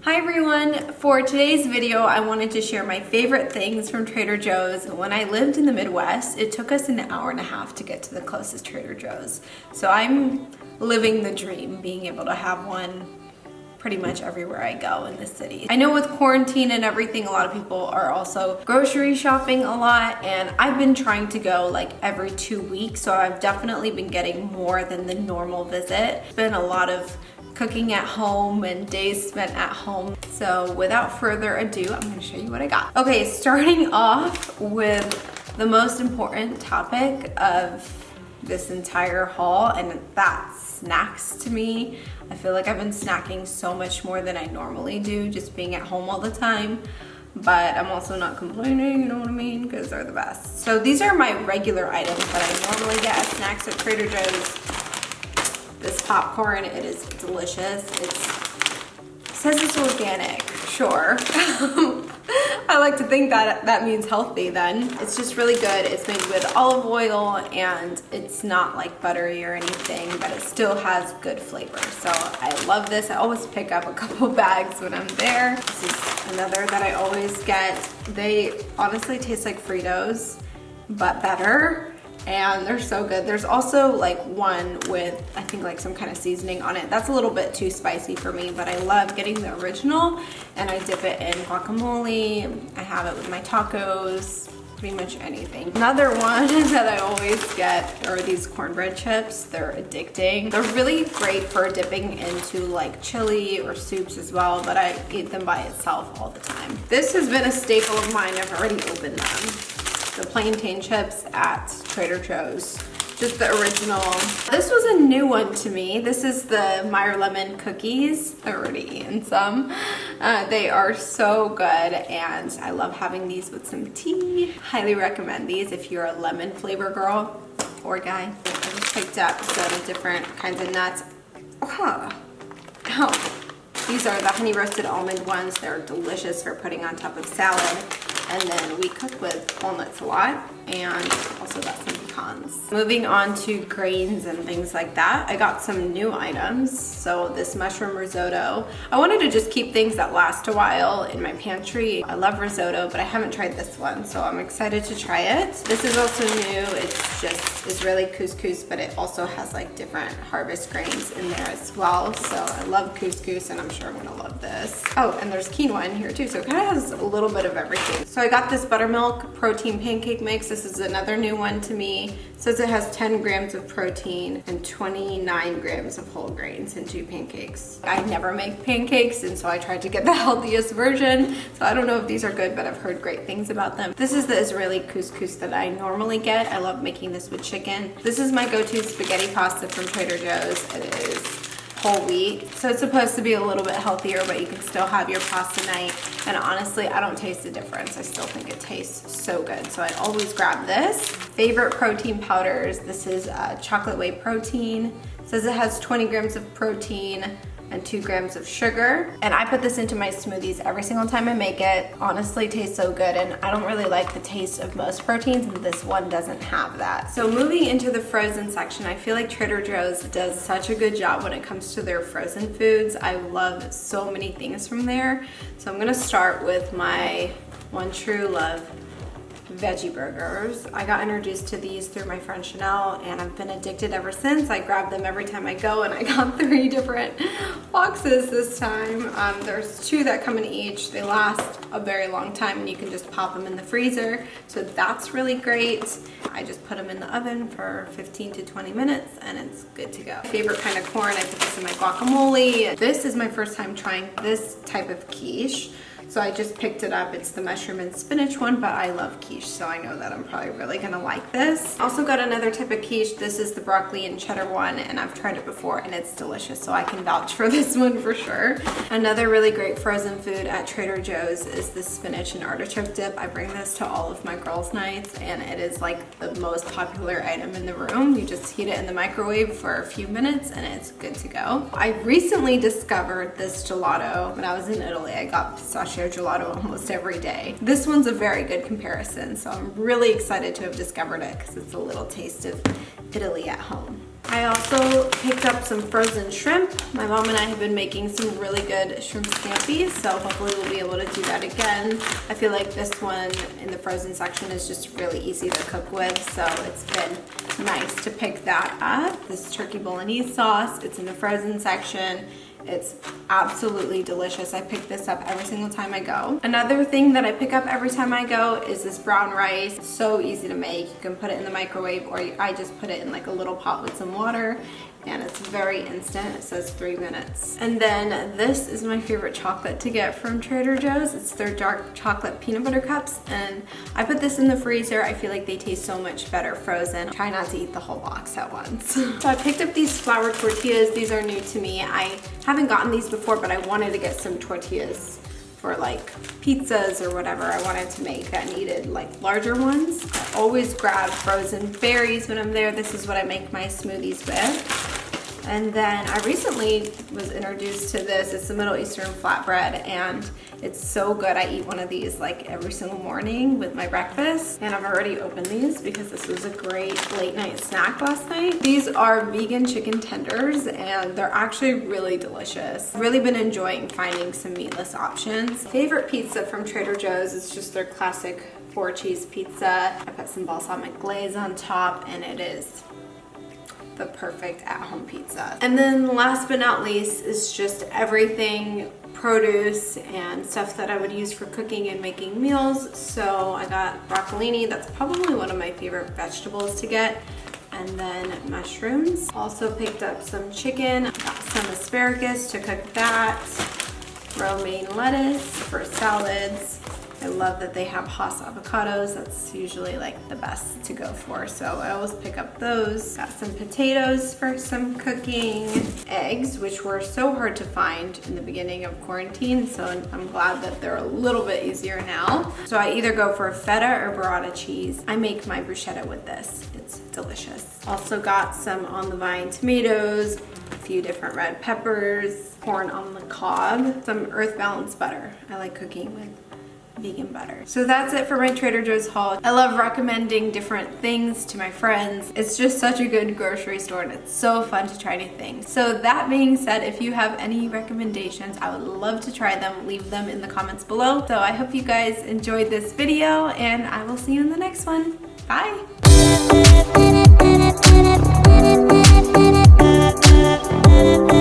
Hi everyone! For today's video, I wanted to share my favorite things from Trader Joe's. When I lived in the Midwest, it took us an hour and a half to get to the closest Trader Joe's. So I'm living the dream, being able to have one pretty much everywhere I go in the city. I know with quarantine and everything, a lot of people are also grocery shopping a lot, and I've been trying to go like every 2 weeks, so I've definitely been getting more than the normal visit. It's been a lot of cooking at home and days spent at home. So without further ado, I'm gonna show you what I got. Okay, starting off with the most important topic of this entire haul, and that's snacks to me. I feel like I've been snacking so much more than I normally do, just being at home all the time. But I'm also not complaining, you know what I mean? Because they're the best. So these are my regular items that I normally get as snacks at Trader Joe's. This popcorn, it is delicious. It says it's organic, sure. I like to think that that means healthy then. It's just really good. It's made with olive oil and it's not like buttery or anything, but it still has good flavor. So I love this. I always pick up a couple bags when I'm there. This is another that I always get. They honestly taste like Fritos, but better. And they're so good. There's also like one with, I think, like some kind of seasoning on it. That's a little bit too spicy for me, but I love getting the original, and I dip it in guacamole. I have it with my tacos, pretty much anything. Another one that I always get are these cornbread chips. They're addicting. They're really great for dipping into like chili or soups as well, but I eat them by itself all the time. This has been a staple of mine. I've already opened them. The plantain chips at Trader Joe's, just the original. This was a new one to me. This is the Meyer lemon cookies. I've already eaten some. They are so good, and I love having these with some tea. Highly recommend these if you're a lemon flavor girl or guy. I just picked up some different kinds of nuts. Ow. These are the honey roasted almond ones. They're delicious for putting on top of salad. And then we cook with walnuts a lot, and also got some pecans. Moving on to grains and things like that, I got some new items. So this mushroom risotto. I wanted to just keep things that last a while in my pantry. I love risotto, but I haven't tried this one, so I'm excited to try it. This is also new. It's just Israeli couscous, but it also has like different harvest grains in there as well. So I love couscous, and I'm sure I'm gonna love this. Oh, and there's quinoa in here too, so it kind of has a little bit of everything. So I got this buttermilk protein pancake mix. This is another new one to me. It says it has 10 grams of protein and 29 grams of whole grains in 2 pancakes. I never make pancakes, and so I tried to get the healthiest version. So I don't know if these are good, but I've heard great things about them. This is the Israeli couscous that I normally get. I love making this with chicken. This is my go-to spaghetti pasta from Trader Joe's. It is whole wheat, so it's supposed to be a little bit healthier, but you can still have your pasta night. And honestly, I don't taste the difference. I still think it tastes so good, so I always grab this. Favorite protein powders. This is chocolate whey protein. It says it has 20 grams of protein and 2 grams of sugar. And I put this into my smoothies every single time I make it. Honestly, it tastes so good, and I don't really like the taste of most proteins, and this one doesn't have that. So moving into the frozen section, I feel like Trader Joe's does such a good job when it comes to their frozen foods. I love so many things from there. So I'm gonna start with my one true love, veggie burgers. I got introduced to these through my friend Chanel, and I've been addicted ever since. I grab them every time I go, and I got 3 different boxes this time. There's 2 that come in each. They last a very long time, and you can just pop them in the freezer, so that's really great. I just put them in the oven for 15 to 20 minutes, and it's good to go. Favorite kind of corn, I put this in my guacamole. This is my first time trying this type of quiche. So I just picked it up. It's the mushroom and spinach one, but I love quiche, so I know that I'm probably really gonna like this. Also got another type of quiche. This is the broccoli and cheddar one, and I've tried it before, and it's delicious, so I can vouch for this one for sure. Another really great frozen food at Trader Joe's is the spinach and artichoke dip. I bring this to all of my girls' nights, and it is like the most popular item in the room. You just heat it in the microwave for a few minutes, and it's good to go. I recently discovered this gelato. When I was in Italy, I got pistachio gelato almost every day. This one's a very good comparison, so I'm really excited to have discovered it because it's a little taste of Italy at home. I also picked up some frozen shrimp. My mom and I have been making some really good shrimp scampi, so hopefully we'll be able to do that again. I feel like this one in the frozen section is just really easy to cook with, so it's been nice to pick that up. This turkey Bolognese sauce, it's in the frozen section. It's absolutely delicious. I pick this up every single time I go. Another thing that I pick up every time I go is this brown rice. It's so easy to make. You can put it in the microwave, or I just put it in like a little pot with some water, and it's very instant. It says 3 minutes. And then this is my favorite chocolate to get from Trader Joe's. It's their dark chocolate peanut butter cups, and I put this in the freezer. I feel like they taste so much better frozen. Try not to eat the whole box at once. So I picked up these flour tortillas. These are new to me. I haven't gotten these before, but I wanted to get some tortillas for like pizzas or whatever I wanted to make that needed like larger ones. I always grab frozen berries when I'm there. This is what I make my smoothies with. And then I recently was introduced to this. It's the Middle Eastern flatbread, and it's so good. I eat one of these like every single morning with my breakfast, and I've already opened these because this was a great late night snack last night. These are vegan chicken tenders, and they're actually really delicious. I've really been enjoying finding some meatless options. Favorite pizza from Trader Joe's is just their classic 4-cheese pizza. I put some balsamic glaze on top, and it is the perfect at-home pizza. And then last but not least is just everything produce and stuff that I would use for cooking and making meals. So I got broccolini. That's probably one of my favorite vegetables to get. And then mushrooms. Also picked up some chicken. Got some asparagus to cook that. Romaine lettuce for salads. I love that they have Haute avocados. That's usually like the best to go for, so I always pick up those. Got some potatoes for some cooking. Eggs, which were so hard to find in the beginning of quarantine, so I'm glad that they're a little bit easier now. So I either go for feta or burrata cheese. I make my bruschetta with this. It's delicious. Also got some on the vine tomatoes, a few different red peppers, corn on the cob, some earth balanced butter. I like cooking with vegan butter. So that's it for my Trader Joe's haul. I love recommending different things to my friends. It's just such a good grocery store, and it's so fun to try new things. So that being said, if you have any recommendations, I would love to try them. Leave them in the comments below. So I hope you guys enjoyed this video, and I will see you in the next one. Bye! Thank you.